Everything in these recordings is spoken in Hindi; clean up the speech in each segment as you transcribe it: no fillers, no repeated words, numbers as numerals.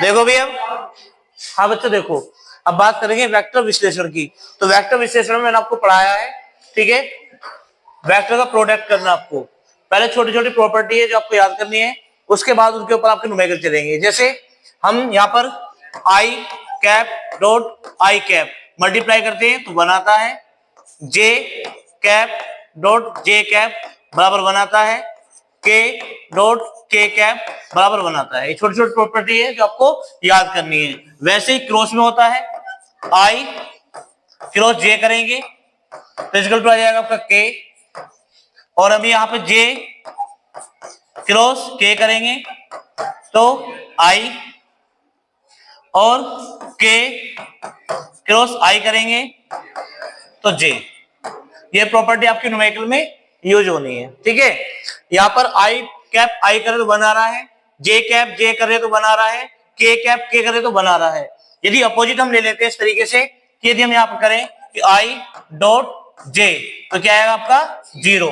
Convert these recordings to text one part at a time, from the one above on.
देखो भैया, हाँ बच्चों देखो, अब बात करेंगे वेक्टर विश्लेषण की। तो वेक्टर विश्लेषण में मैंने आपको पढ़ाया है, ठीक है, वेक्टर का प्रोडक्ट करना। आपको पहले छोटी छोटी प्रॉपर्टी है जो आपको याद करनी है, उसके बाद उनके ऊपर आपके न्यूमेरिकल चलेंगे। जैसे हम यहाँ पर i cap dot i cap multiply करते हैं तो बनाता है j cap dot j cap बराबर बनाता है के डॉट के कैप बराबर बनाता है। ये छोटी छोटी प्रॉपर्टी है जो आपको याद करनी है। वैसे ही क्रॉस में होता है, आई क्रॉस जे करेंगे तो इसका आ जाएगा आपका के, और अभी यहाँ पे जे क्रॉस के करेंगे तो आई, और के क्रॉस आई करेंगे तो जे। ये प्रॉपर्टी आपकी न्यूमेरिकल में यूज होनी है, ठीक है। यहाँ पर आई कैप आई करे तो बना रहा है, जे कैप जे करे तो बना रहा है, के कैप के करे तो बना रहा है। यदि अपोजिट हम ले लेते हैं इस तरीके से कि यदि हम यहाँ पर करें कि आई डॉट जे तो क्या आएगा आपका 0,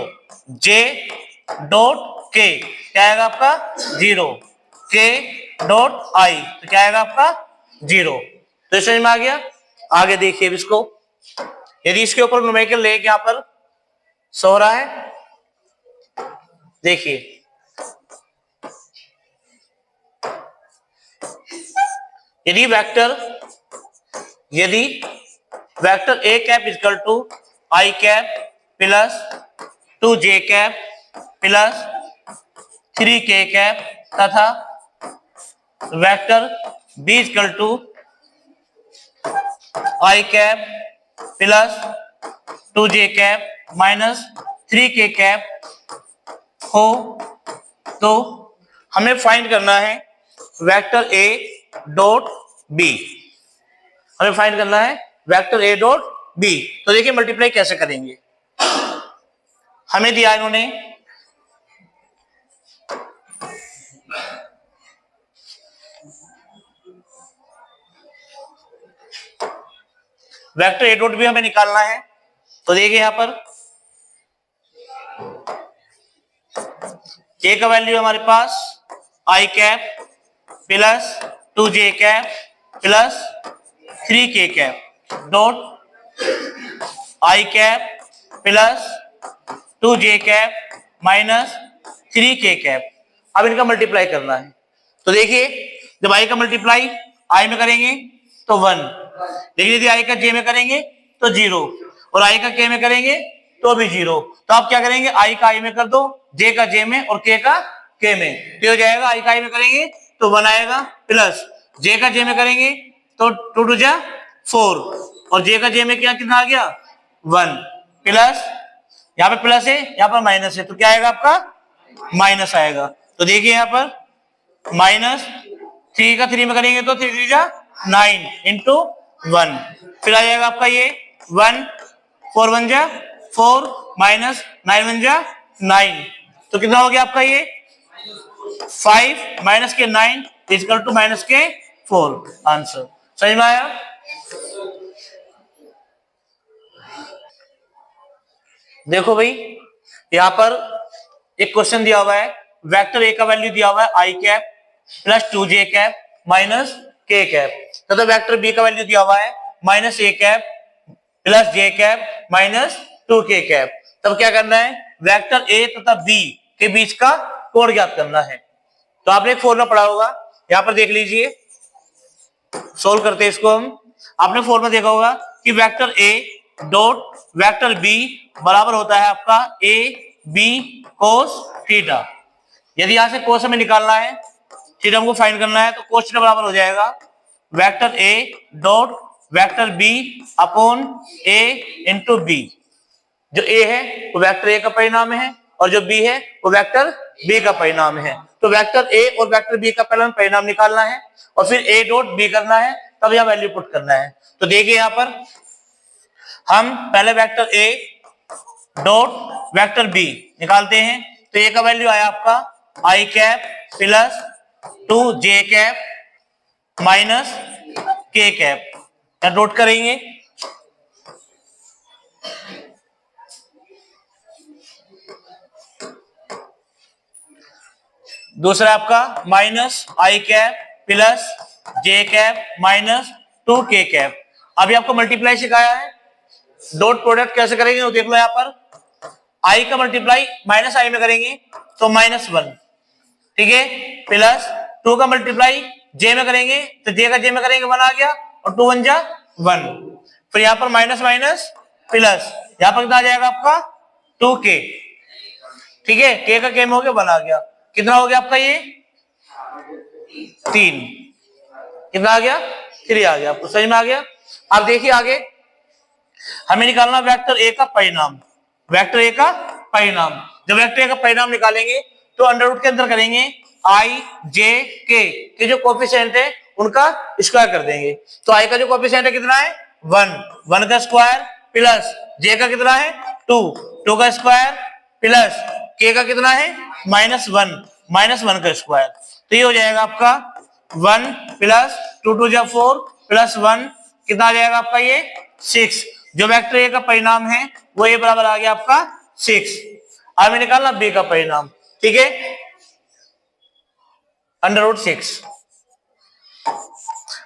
जे डॉट के क्या आएगा आपका 0, के डॉट आई तो क्या आएगा आपका 0। तो समझ में आ गया। आगे देखिए इसको, यदि इसके ऊपर न्यूमेरिकल ले यहाँ पर सो रहा है, देखिए यदि vector A cap equal to I cap plus 2 J cap plus 3 K cap तथा vector B equal to I cap plus 2 J cap minus 3 K cap हो, तो हमें फाइंड करना है वेक्टर ए डॉट बी। हमें फाइंड करना है वेक्टर ए डॉट बी। तो देखिए मल्टीप्लाई कैसे करेंगे। हमें दिया इन्होंने वेक्टर ए डॉट बी हमें निकालना है। तो देखिए यहां पर ए का वैल्यू हमारे पास आई cap plus 2 J cap plus 3 K cap dot i cap plus 2 J cap minus 3 K cap. अब इनका मल्टीप्लाई करना है। तो देखिए जब आई का मल्टीप्लाई आई में करेंगे तो 1, लेकिन यदि आई का जे में करेंगे तो 0, और आई का के में करेंगे तो भी 0। तो आप क्या करेंगे, आई का आई में कर दो, जे का जे में और के का के में, तो हो जाएगा आई का आई में करेंगे तो 1 आएगा, प्लस जे का जे में करेंगे तो 2 2 जा 4, और जे का जे में क्या कितना आ गया 1, प्लस यहाँ पे प्लस है यहाँ पर माइनस है तो क्या आएगा आपका माइनस आएगा। तो देखिए यहाँ पर माइनस 3 का 3 में करेंगे तो 3 3 जा 9 इंटू 1, फिर आ जाएगा आपका ये 1, 4 1 जा 4 माइनस 9 1 जा 9, तो कितना हो गया आपका ये 5 माइनस के 9 इक्वल टू माइनस के 4। आंसर समझ में आया। देखो भाई यहां पर एक क्वेश्चन दिया हुआ है, वेक्टर ए का वैल्यू दिया हुआ है आई cap plus 2 J cap minus K cap, तथा वेक्टर बी का वैल्यू दिया हुआ है minus A cap plus J cap minus 2 के कैप। तब क्या करना है, वेक्टर ए तथा बी के बीच का कोण ज्ञात करना है। तो आपने एक फॉर्मूला पढ़ा होगा, यहां पर देख लीजिए, सोल्व करते हैं इसको हम। आपने फॉर्मूला देखा होगा कि vector A dot vector B बराबर होता है आपका ए बी कोस थीटा। यदि यहां से कोस हमें निकालना है, थीटा हमको फाइंड करना है, तो कोस थीटा बराबर हो जाएगा vector A dot vector B upon A into B. जो ए है वो वेक्टर ए का परिणाम है और जो बी है वो वेक्टर बी का परिणाम है। तो वेक्टर ए और वेक्टर बी का पहले परिणाम निकालना है और फिर ए डॉट बी करना है, तब यहां वैल्यू पुट करना है। तो देखिए यहां पर हम पहले vector A dot vector B निकालते हैं। तो ए का वैल्यू आया आपका I cap plus 2 J cap minus K cap, यहां डॉट करेंगे। दूसरा आपका minus I cap plus J cap minus 2k cap. अभी आपको मल्टीप्लाई सिखाया है, डॉट प्रोडक्ट कैसे करेंगे वो देख लो। यहाँ पर आई का मल्टीप्लाई माइनस आई में करेंगे तो -1, ठीक है, प्लस 2 का मल्टीप्लाई जे में करेंगे तो जे का जे में करेंगे 1 आ गया, और 2 1 जा 1। फिर यहाँ पर माइनस माइनस प्लस, यहाँ पर कितना आ जाएगा आपका 2k, ठीक है, k का k में हो गया 1 आ गया। कितना हो गया आपका ये 3, कितना आ गया 3 आ गया। आपको समझ में आ गया। अब देखिए आगे हमें निकालना वेक्टर ए का परिणाम। वेक्टर ए का परिणाम, जब वेक्टर ए का परिणाम निकालेंगे तो अंडर रूट के अंदर करेंगे आई जे के जो कोफिशिएंट है उनका स्क्वायर कर देंगे। तो आई का जो कोफिशिएंट है कितना है 1 का स्क्वायर प्लस जे का कितना है 2 का स्क्वायर प्लस के का कितना है -1 का स्क्वायर। तो ये हो जाएगा आपका 1 प्लस 2 जा 4 प्लस 1 कितना आ जाएगा आपका ये 6। जो वेक्टर ए का परिणाम है वो ये बराबर आ गया आपका 6। अब हमें निकालना बी का परिणाम, ठीक है, अंडर रूट 6।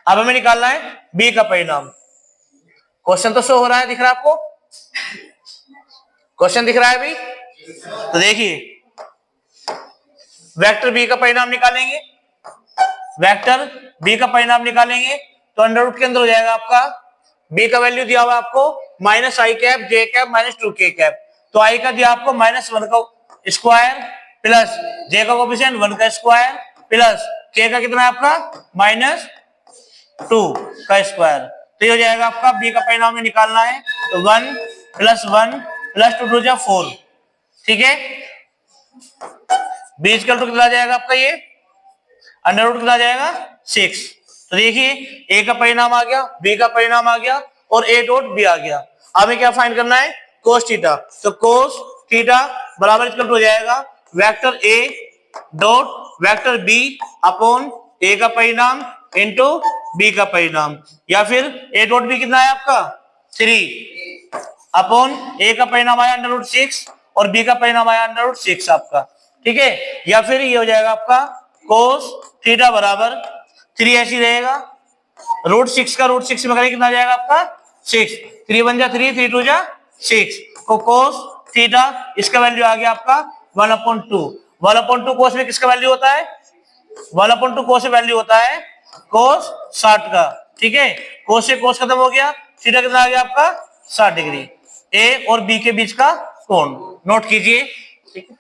अब हमें निकालना है बी का परिणाम। क्वेश्चन तो शो हो रहा है, दिख रहा है आपको, क्वेश्चन दिख रहा है अभी। तो देखिए वेक्टर बी का परिणाम निकालेंगे, वेक्टर बी का परिणाम निकालेंगे तो अंडर रूट के अंदर हो जाएगा आपका बी का वैल्यू दिया हुआ आपको minus I cap J cap minus 2k cap. तो आई का दिया आपको -1 का स्क्वायर प्लस जे का कोफिशिएंट 1 का स्क्वायर प्लस के का कितना है आपका -2 का स्क्वायर। तो ये हो जाएगा आपका बी का परिणाम में निकालना है तो 1 प्लस 1 प्लस 2 जा 4, ठीक है। बी इक्वल टू कितना आ जाएगा आपका ये अंडर रूट कितना आ जाएगा 6। तो देखिए ए का परिणाम आ गया, बी का परिणाम आ गया और ए डॉट बी आ गया। अब हमें क्या फाइंड करना है कोस थीटा। तो कोस थीटा बराबर इक्वल टू हो जाएगा vector A dot vector B upon A का परिणाम इंटू बी का परिणाम, या फिर ए डॉट बी कितना है आपका 3 अपॉन ए का परिणाम आया अंडर रूट 6 और बी का परिणाम आया अंडर रूट 6 आपका, ठीक है। या फिर ये हो जाएगा आपका कोस थीटा बराबर 3 ऐसी रहेगा, रूट 6 का रूट 6 में करेंगे कितना आ जाएगा आपका 6, 3 1 जा 3 3 2 जा 6 को कोस थीटा इसका वैल्यू आ गया आपका 1/2। 1/2 कोस में किसका वैल्यू होता है 1/2 कोस में वैल्यू होता है कोस 60 का, ठीक है। कोस से कोस खत्म हो गया, थीटा कितना आ गया आपका 60 डिग्री। ए और बी के बीच का कोण नोट कीजिए, ठीक है।